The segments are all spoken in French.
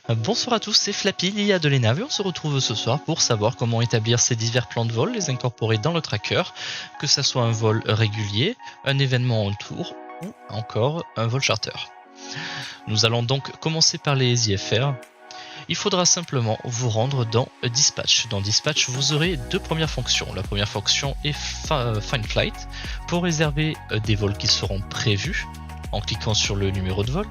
Bonsoir à tous, c'est Flappy, l'IA de l'ENAV et on se retrouve ce soir pour savoir comment établir ces divers plans de vol, les incorporer dans le tracker, que ça soit un vol régulier, un événement en tour ou encore un vol charter. Nous allons donc commencer par les IFR. Il faudra simplement vous rendre dans Dispatch. Dans Dispatch, vous aurez deux premières fonctions. La première fonction est Find Flight pour réserver des vols qui seront prévus en cliquant sur le numéro de vol.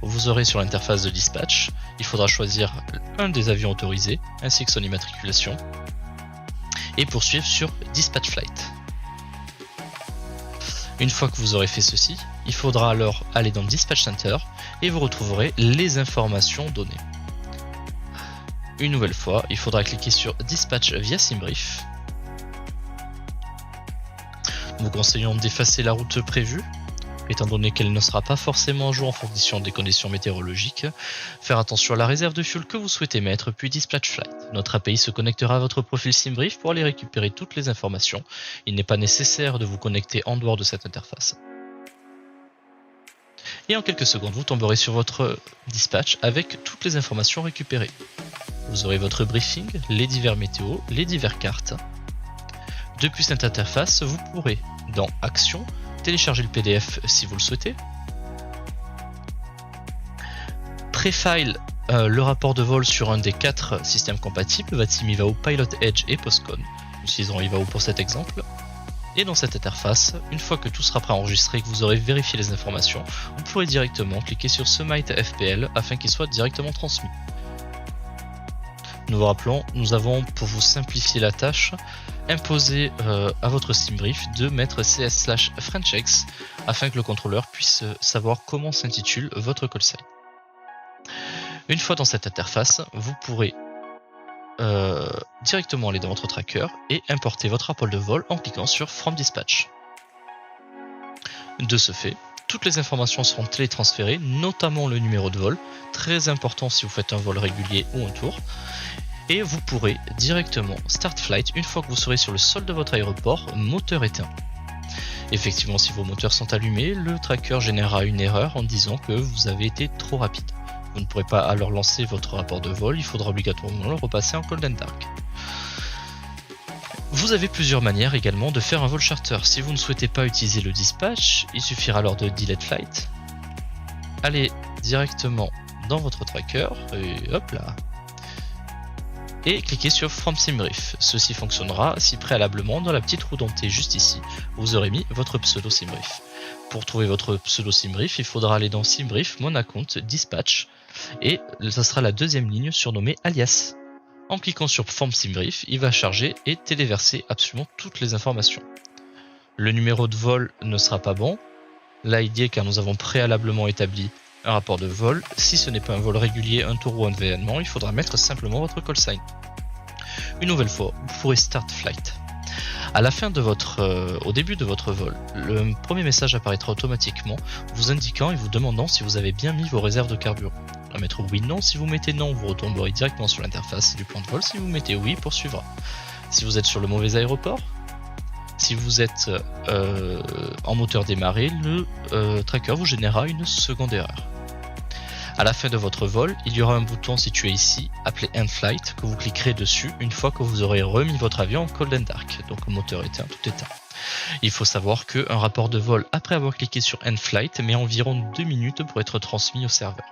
Vous aurez sur l'interface de dispatch, il faudra choisir un des avions autorisés ainsi que son immatriculation et poursuivre sur Dispatch Flight. Une fois que vous aurez fait ceci, il faudra alors aller dans Dispatch Center et vous retrouverez les informations données. Une nouvelle fois, il faudra cliquer sur Dispatch via SimBrief. Nous vous conseillons d'effacer la route prévue, étant donné qu'elle ne sera pas forcément à jour en fonction des conditions météorologiques. Faire attention à la réserve de fuel que vous souhaitez mettre, puis Dispatch Flight. Notre API se connectera à votre profil SimBrief pour aller récupérer toutes les informations. Il n'est pas nécessaire de vous connecter en dehors de cette interface. Et en quelques secondes, vous tomberez sur votre dispatch avec toutes les informations récupérées. Vous aurez votre briefing, les divers météos, les diverses cartes. Depuis cette interface, vous pourrez, dans Action, télécharger le PDF si vous le souhaitez, préfile le rapport de vol sur un des 4 systèmes compatibles, VATSIM, IVAO, Pilot Edge et Postcon. Nous utiliserons IVAO pour cet exemple. Et dans cette interface, une fois que tout sera prêt à enregistrer et que vous aurez vérifié les informations, vous pourrez directement cliquer sur Submit FPL afin qu'il soit directement transmis. Nous vous rappelons, nous avons, pour vous simplifier la tâche, imposé à votre SimBrief de mettre cs/FrenchX afin que le contrôleur puisse savoir comment s'intitule votre callsign. Une fois dans cette interface, vous pourrez directement aller dans votre tracker et importer votre rapport de vol en cliquant sur From Dispatch. De ce fait, toutes les informations seront télétransférées, notamment le numéro de vol, très important si vous faites un vol régulier ou un tour. Et vous pourrez directement Start Flight une fois que vous serez sur le sol de votre aéroport, moteur éteint. Effectivement, si vos moteurs sont allumés, le tracker générera une erreur en disant que vous avez été trop rapide. Vous ne pourrez pas alors lancer votre rapport de vol, il faudra obligatoirement le repasser en Cold and Dark. Vous avez plusieurs manières également de faire un vol charter. Si vous ne souhaitez pas utiliser le dispatch, il suffira alors de Delete Flight, aller directement dans votre tracker, et hop là, et cliquez sur From SimBrief. Ceci fonctionnera si préalablement dans la petite roue dentée juste ici, vous aurez mis votre pseudo SimBrief. Pour trouver votre pseudo SimBrief, il faudra aller dans SimBrief, Mon Account, Dispatch, et ça sera la deuxième ligne surnommée Alias. En cliquant sur From SimBrief, il va charger et téléverser absolument toutes les informations. Le numéro de vol ne sera pas bon, l'ID car nous avons préalablement établi un rapport de vol. Si ce n'est pas un vol régulier, un tour ou un événement, il faudra mettre simplement votre callsign. Une nouvelle fois, vous pourrez Start Flight. À la fin de au début de votre vol, le premier message apparaîtra automatiquement, vous indiquant et vous demandant si vous avez bien mis vos réserves de carburant. À mettre oui, non. Si vous mettez non, vous retomberez directement sur l'interface du plan de vol. Si vous mettez oui, poursuivra. Si vous êtes sur le mauvais aéroport, si vous êtes en moteur démarré, le tracker vous générera une seconde erreur. À la fin de votre vol, il y aura un bouton situé ici, appelé End Flight, que vous cliquerez dessus une fois que vous aurez remis votre avion en Cold and Dark, donc moteur éteint, tout éteint. Il faut savoir qu'un rapport de vol après avoir cliqué sur End Flight met environ 2 minutes pour être transmis au serveur.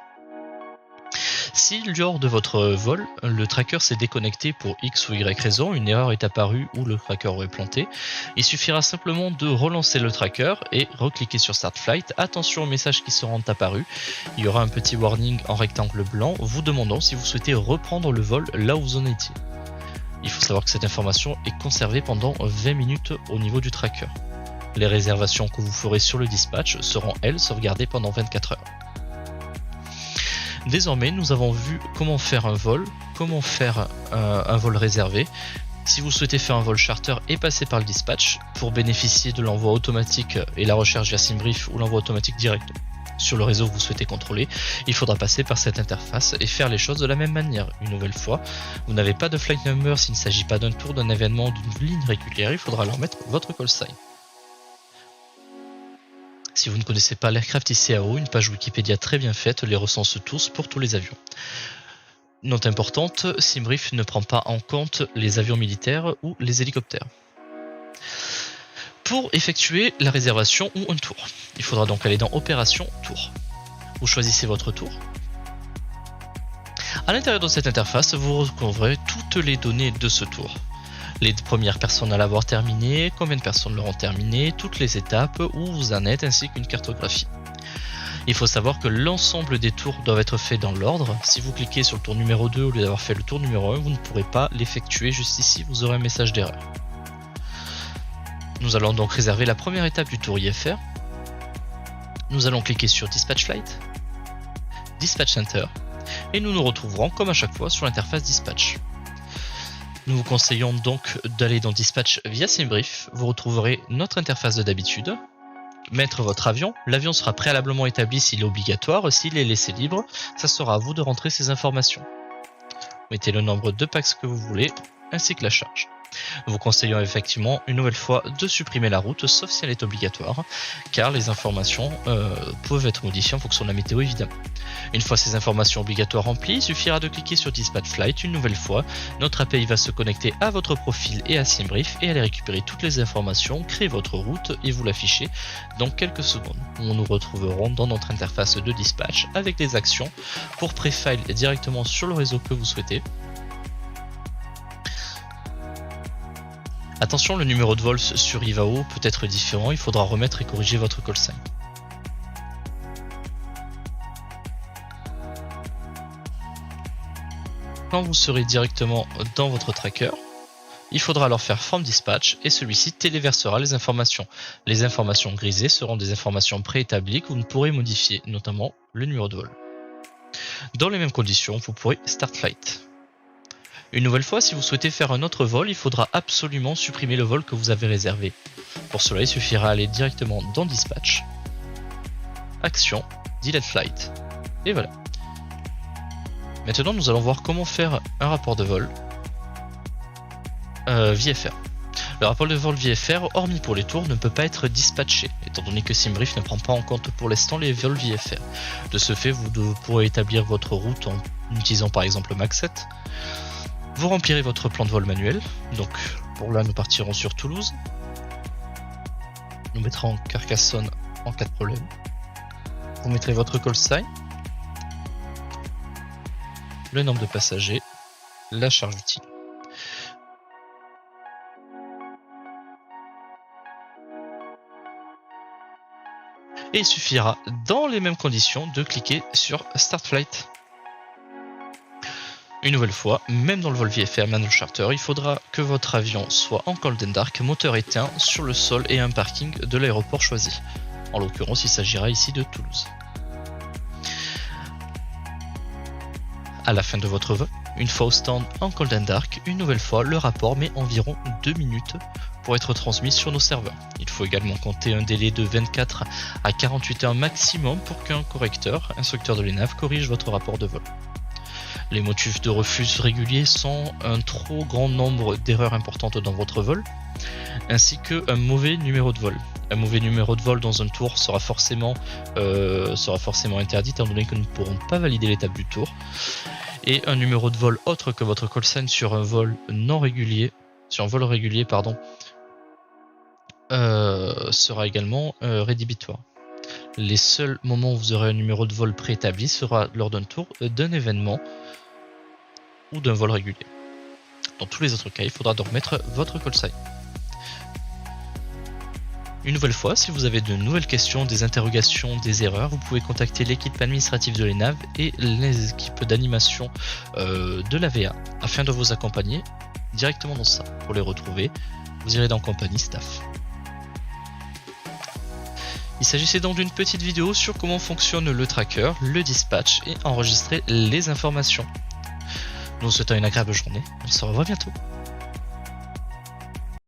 Si lors de votre vol, le tracker s'est déconnecté pour X ou Y raison, une erreur est apparue ou le tracker aurait planté, il suffira simplement de relancer le tracker et recliquer sur Start Flight. Attention aux messages qui seront apparus, il y aura un petit warning en rectangle blanc vous demandant si vous souhaitez reprendre le vol là où vous en étiez. Il faut savoir que cette information est conservée pendant 20 minutes au niveau du tracker. Les réservations que vous ferez sur le dispatch seront elles sauvegardées pendant 24 heures. Désormais, nous avons vu comment faire un vol, comment faire un vol réservé. Si vous souhaitez faire un vol charter et passer par le dispatch pour bénéficier de l'envoi automatique et la recherche via SimBrief ou l'envoi automatique direct sur le réseau que vous souhaitez contrôler, il faudra passer par cette interface et faire les choses de la même manière. Une nouvelle fois, vous n'avez pas de flight number s'il ne s'agit pas d'un tour, d'un événement, d'une ligne régulière, il faudra alors mettre votre call sign. Si vous ne connaissez pas l'Aircraft ICAO, une page Wikipédia très bien faite les recense tous pour tous les avions. Note importante, SimBrief ne prend pas en compte les avions militaires ou les hélicoptères. Pour effectuer la réservation ou un tour, il faudra donc aller dans Opération Tour. Vous choisissez votre tour. À l'intérieur de cette interface, vous retrouverez toutes les données de ce tour. Les premières personnes à l'avoir terminé, combien de personnes l'auront terminé, toutes les étapes, où vous en êtes, ainsi qu'une cartographie. Il faut savoir que l'ensemble des tours doivent être faits dans l'ordre. Si vous cliquez sur le tour numéro 2 au lieu d'avoir fait le tour numéro 1, vous ne pourrez pas l'effectuer. Juste ici, vous aurez un message d'erreur. Nous allons donc réserver la première étape du tour IFR. Nous allons cliquer sur Dispatch Flight, Dispatch Center, et nous nous retrouverons comme à chaque fois sur l'interface Dispatch. Nous vous conseillons donc d'aller dans Dispatch via SimBrief. Vous retrouverez notre interface de d'habitude. Mettre votre avion. L'avion sera préalablement établi s'il est obligatoire. S'il est laissé libre, ça sera à vous de rentrer ces informations. Mettez le nombre de packs que vous voulez, ainsi que la charge. Nous vous conseillons effectivement une nouvelle fois de supprimer la route, sauf si elle est obligatoire, car les informations peuvent être modifiées en fonction de la météo évidemment. Une fois ces informations obligatoires remplies, il suffira de cliquer sur Dispatch Flight une nouvelle fois. Notre API va se connecter à votre profil et à SimBrief et aller récupérer toutes les informations, créer votre route et vous l'afficher dans quelques secondes. Nous nous retrouverons dans notre interface de dispatch avec des actions pour pré-file directement sur le réseau que vous souhaitez. Attention, le numéro de vol sur IVAO peut être différent, il faudra remettre et corriger votre call sign. Quand vous serez directement dans votre tracker, il faudra alors faire From Dispatch et celui-ci téléversera les informations. Les informations grisées seront des informations préétablies que vous ne pourrez modifier, notamment le numéro de vol. Dans les mêmes conditions, vous pourrez Start Flight. Une nouvelle fois, si vous souhaitez faire un autre vol, il faudra absolument supprimer le vol que vous avez réservé. Pour cela, il suffira d'aller directement dans Dispatch, Action, Delete Flight, et voilà. Maintenant, nous allons voir comment faire un rapport de vol VFR. Le rapport de vol VFR, hormis pour les tours, ne peut pas être dispatché, étant donné que SimBrief ne prend pas en compte pour l'instant les vols VFR. De ce fait, vous pourrez établir votre route en utilisant par exemple Mach 7. Vous remplirez votre plan de vol manuel, donc pour là nous partirons sur Toulouse. Nous mettrons Carcassonne en cas de problème. Vous mettrez votre call sign, le nombre de passagers, la charge utile. Et il suffira, dans les mêmes conditions, de cliquer sur Start Flight. Une nouvelle fois, même dans le vol VFR Manual Charter, il faudra que votre avion soit en cold and dark, moteur éteint, sur le sol et un parking de l'aéroport choisi. En l'occurrence, il s'agira ici de Toulouse. À la fin de votre vol, une fois au stand en cold and dark, une nouvelle fois, le rapport met environ 2 minutes pour être transmis sur nos serveurs. Il faut également compter un délai de 24 à 48 heures maximum pour qu'un correcteur, instructeur de l'ENAV, corrige votre rapport de vol. Les motifs de refus réguliers sont un trop grand nombre d'erreurs importantes dans votre vol, ainsi qu'un mauvais numéro de vol. Un mauvais numéro de vol dans un tour sera forcément interdit, étant donné que nous ne pourrons pas valider l'étape du tour. Et un numéro de vol autre que votre call sign sur un vol régulier, sera également rédhibitoire. Les seuls moments où vous aurez un numéro de vol préétabli sera lors d'un tour, d'un événement ou d'un vol régulier. Dans tous les autres cas, il faudra donc mettre votre call sign. Une nouvelle fois, si vous avez de nouvelles questions, des interrogations, des erreurs, vous pouvez contacter l'équipe administrative de l'ENAV et les équipes d'animation de l'AVA afin de vous accompagner directement dans ça. Pour les retrouver, vous irez dans Compagnie Staff. Il s'agissait donc d'une petite vidéo sur comment fonctionne le tracker, le dispatch et enregistrer les informations. Nous vous souhaitons une agréable journée, on se revoit bientôt.